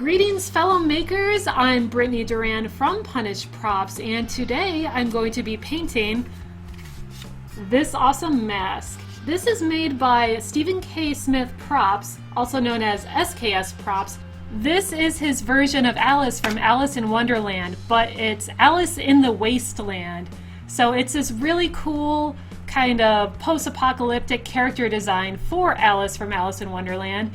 Greetings fellow makers, I'm Brittany Duran from Punished Props, and today I'm going to be painting this awesome mask. This is made by Stephen K. Smith Props, also known as SKS Props. This is his version of Alice from Alice in Wonderland, but it's Alice in the Wasteland. So it's this really cool kind of post-apocalyptic character design for Alice from Alice in Wonderland.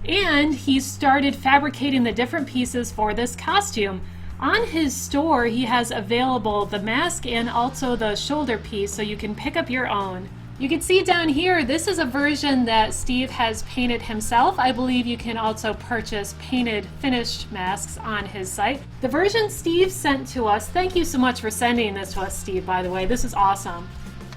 And he started fabricating the different pieces for this costume. On his store, he has available the mask and also the shoulder piece, so you can pick up your own. You can see down here, this is a version that Steve has painted himself. I believe you can also purchase painted finished masks on his site. The version Steve sent to us, thank you so much for sending this to us, Steve, by the way. This is awesome.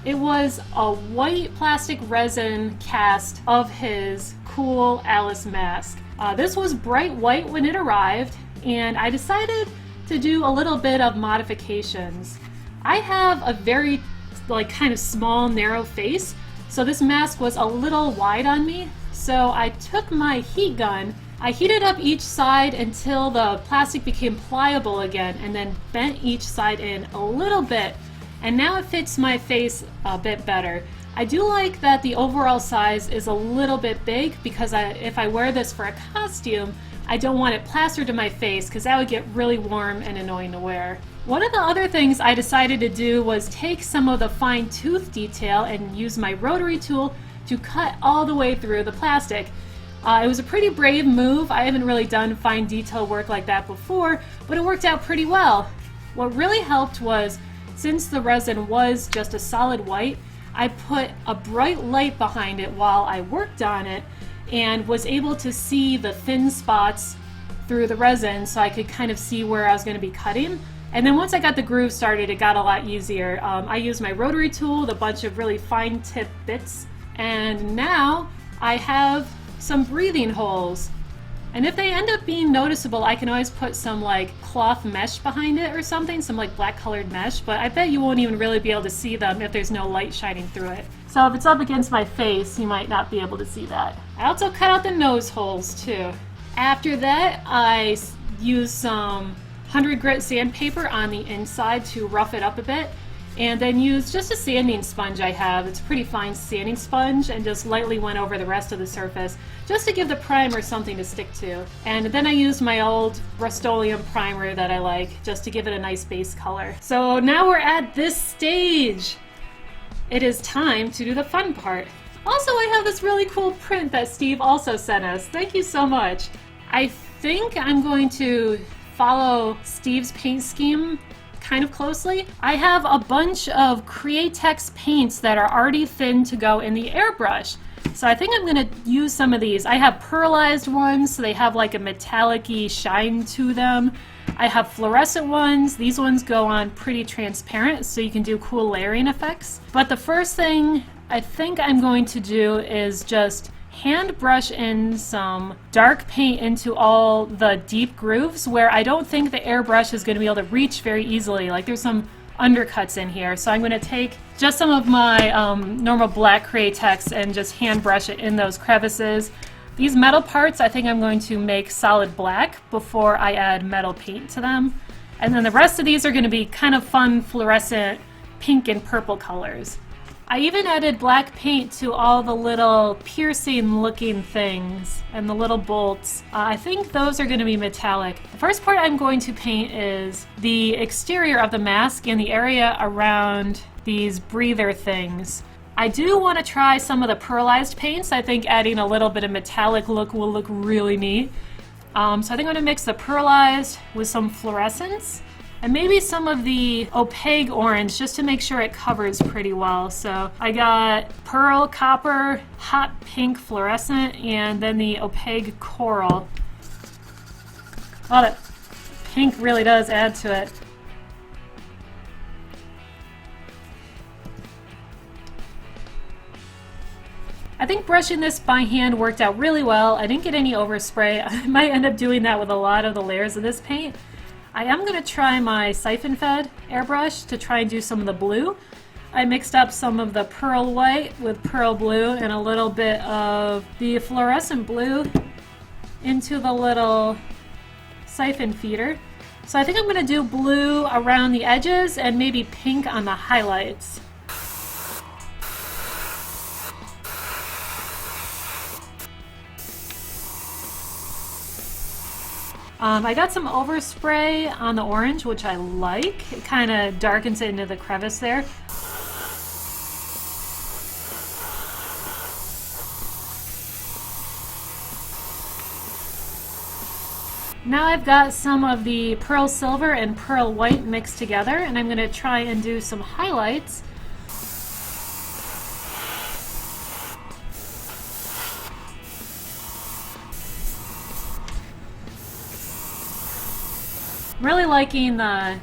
It was a white plastic resin cast of his cool Alice mask. This was bright white when it arrived, and I decided to do a little bit of modifications. I have a very kind of small, narrow face, so this mask was a little wide on me. So I took my heat gun, I heated up each side until the plastic became pliable again, and then bent each side in a little bit. And now it fits my face a bit better. I do like that the overall size is a little bit big because if I wear this for a costume, I don't want it plastered to my face because that would get really warm and annoying to wear. One of the other things I decided to do was take some of the fine tooth detail and use my rotary tool to cut all the way through the plastic. It was a pretty brave move. I haven't really done fine detail work like that before, but it worked out pretty well. What really helped was, since the resin was just a solid white, I put a bright light behind it while I worked on it and was able to see the thin spots through the resin so I could kind of see where I was going to be cutting. And then once I got the groove started, it got a lot easier. I used my rotary tool with a bunch of really fine tip bits, and now I have some breathing holes. And if they end up being noticeable, I can always put some cloth mesh behind it or something, some black colored mesh, but I bet you won't even really be able to see them if there's no light shining through it. So if it's up against my face, you might not be able to see that. I also cut out the nose holes too. After that, I used some 100 grit sandpaper on the inside to rough it up a bit, and then used just a sanding sponge I have. It's a pretty fine sanding sponge, and just lightly went over the rest of the surface just to give the primer something to stick to. And then I used my old Rust-Oleum primer that I like just to give it a nice base color. So now we're at this stage. It is time to do the fun part. Also, I have this really cool print that Steve also sent us. Thank you so much. I think I'm going to follow Steve's paint scheme kind of closely. I have a bunch of Createx paints that are already thin to go in the airbrush. So I think I'm going to use some of these. I have pearlized ones, so they have a metallic-y shine to them. I have fluorescent ones. These ones go on pretty transparent, so you can do cool layering effects. But the first thing I think I'm going to do is just hand brush in some dark paint into all the deep grooves where I don't think the airbrush is going to be able to reach very easily. There's some undercuts in here, so I'm going to take just some of my normal black Createx and just hand brush it in those crevices. These metal parts I think I'm going to make solid black before I add metal paint to them, and then the rest of these are going to be kind of fun fluorescent pink and purple colors. I even added black paint to all the little piercing looking things and the little bolts. I think those are going to be metallic. The first part I'm going to paint is the exterior of the mask and the area around these breather things. I do want to try some of the pearlized paints. I think adding a little bit of metallic look will look really neat. So I think I'm going to mix the pearlized with some fluorescence and maybe some of the opaque orange just to make sure it covers pretty well. So I got pearl, copper, hot pink fluorescent, and then the opaque coral. Oh, that pink really does add to it. I think brushing this by hand worked out really well. I didn't get any overspray. I might end up doing that with a lot of the layers of this paint. I am going to try my Siphon fed airbrush to try and do some of the blue. I mixed up some of the pearl white with pearl blue and a little bit of the fluorescent blue into the little siphon feeder. So I think I'm going to do blue around the edges and maybe pink on the highlights. I got some overspray on the orange, which I like. It kind of darkens it into the crevice there. Now I've got some of the pearl silver and pearl white mixed together, and I'm going to try and do some highlights. I'm really liking the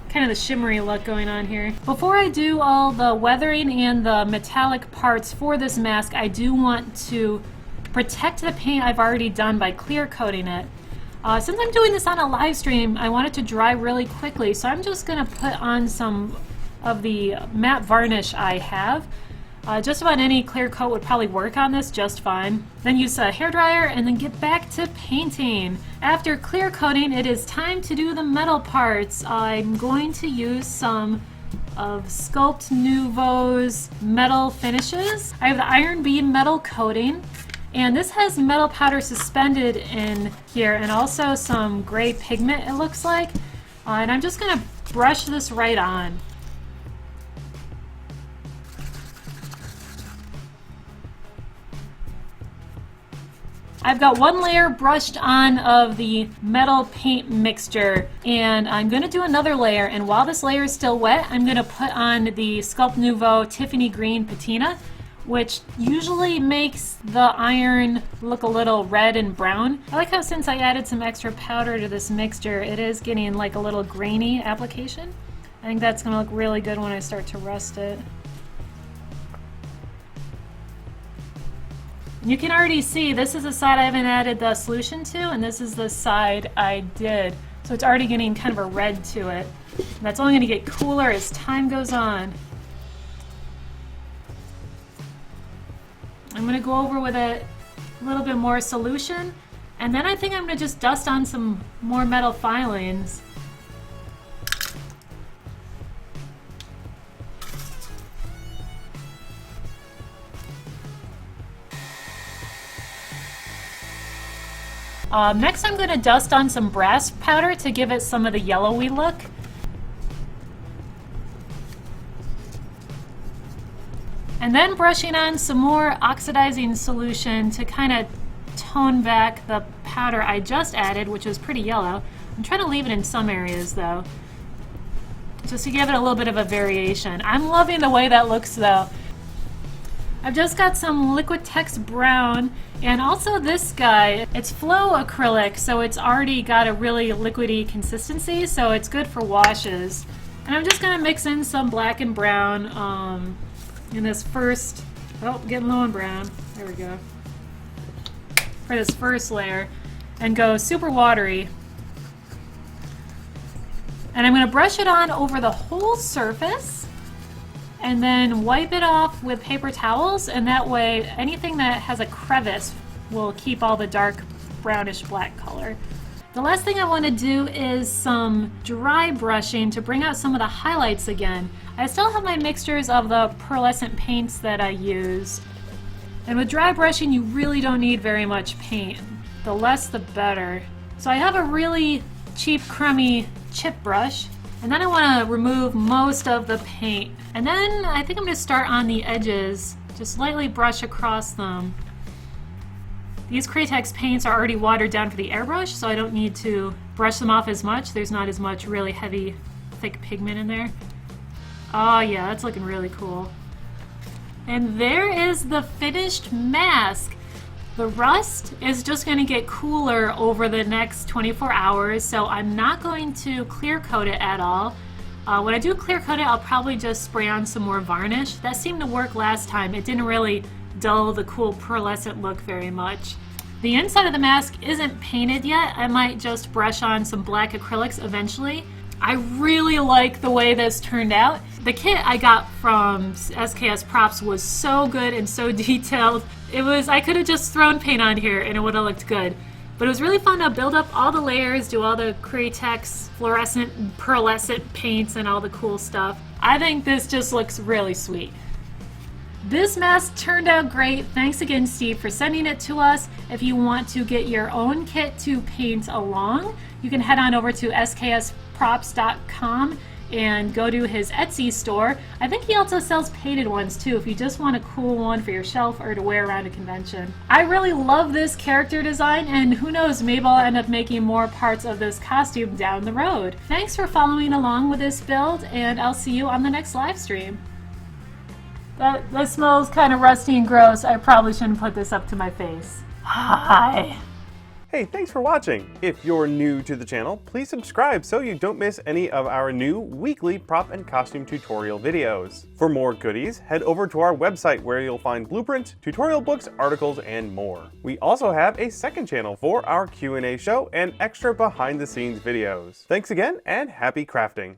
kind of the shimmery look going on here. Before I do all the weathering and the metallic parts for this mask, I do want to protect the paint I've already done by clear coating it. Since I'm doing this on a live stream, I want it to dry really quickly, so I'm just going to put on some of the matte varnish I have. Just about any clear coat would probably work on this just fine. Then use a hairdryer and then get back to painting. After clear coating, it is time to do the metal parts. I'm going to use some of Sculpt Nouveau's metal finishes. I have the iron beam metal coating, and this has metal powder suspended in here and also some gray pigment, it looks like. And I'm just going to brush this right on. I've got one layer brushed on of the metal paint mixture, and I'm going to do another layer, and while this layer is still wet, I'm going to put on the Sculpt Nouveau Tiffany Green Patina, which usually makes the iron look a little red and brown. I like how since I added some extra powder to this mixture, it is getting like a little grainy application. I think that's going to look really good when I start to rust it. You can already see this is the side I haven't added the solution to, and this is the side I did. So it's already getting kind of a red to it. And that's only going to get cooler as time goes on. I'm going to go over with a little bit more solution, and then I think I'm going to just dust on some more metal filings. Next I'm going to dust on some brass powder to give it some of the yellowy look. And then brushing on some more oxidizing solution to kind of tone back the powder I just added, which was pretty yellow. I'm trying to leave it in some areas though, just to give it a little bit of a variation. I'm loving the way that looks though. I've just got some Liquitex brown, and also this guy. It's flow acrylic, so it's already got a really liquidy consistency, so it's good for washes. And I'm just going to mix in some black and brown in this first, oh, getting low on brown. There we go. For this first layer, and go super watery. And I'm going to brush it on over the whole surface, and then wipe it off with paper towels, and that way anything that has a crevice will keep all the dark brownish black color. The last thing I want to do is some dry brushing to bring out some of the highlights again. I still have my mixtures of the pearlescent paints that I use, and with dry brushing you really don't need very much paint. The less the better. So I have a really cheap crummy chip brush, and then I want to remove most of the paint. And then I think I'm going to start on the edges, just lightly brush across them. These Createx paints are already watered down for the airbrush, so I don't need to brush them off as much. There's not as much really heavy, thick pigment in there. Oh yeah, that's looking really cool. And there is the finished mask. The rust is just going to get cooler over the next 24 hours, so I'm not going to clear coat it at all. When I do clear coat it, I'll probably just spray on some more varnish. That seemed to work last time. It didn't really dull the cool pearlescent look very much. The inside of the mask isn't painted yet. I might just brush on some black acrylics eventually. I really like the way this turned out. The kit I got from SKS Props was so good and so detailed. I could have just thrown paint on here and it would have looked good. But it was really fun to build up all the layers, do all the Createx fluorescent and pearlescent paints and all the cool stuff. I think this just looks really sweet. This mask turned out great. Thanks again, Steve, for sending it to us. If you want to get your own kit to paint along, you can head on over to skSprops.com and go to his Etsy store. I think he also sells painted ones too if you just want a cool one for your shelf or to wear around a convention. I really love this character design, and who knows, maybe I'll end up making more parts of this costume down the road. Thanks for following along with this build, and I'll see you on the next live stream. That smells kind of rusty and gross. I probably shouldn't put this up to my face. Hi. Hey, thanks for watching. If you're new to the channel, please subscribe so you don't miss any of our new weekly prop and costume tutorial videos. For more goodies, head over to our website where you'll find blueprints, tutorial books, articles, and more. We also have a second channel for our Q&A show and extra behind the scenes videos. Thanks again and happy crafting.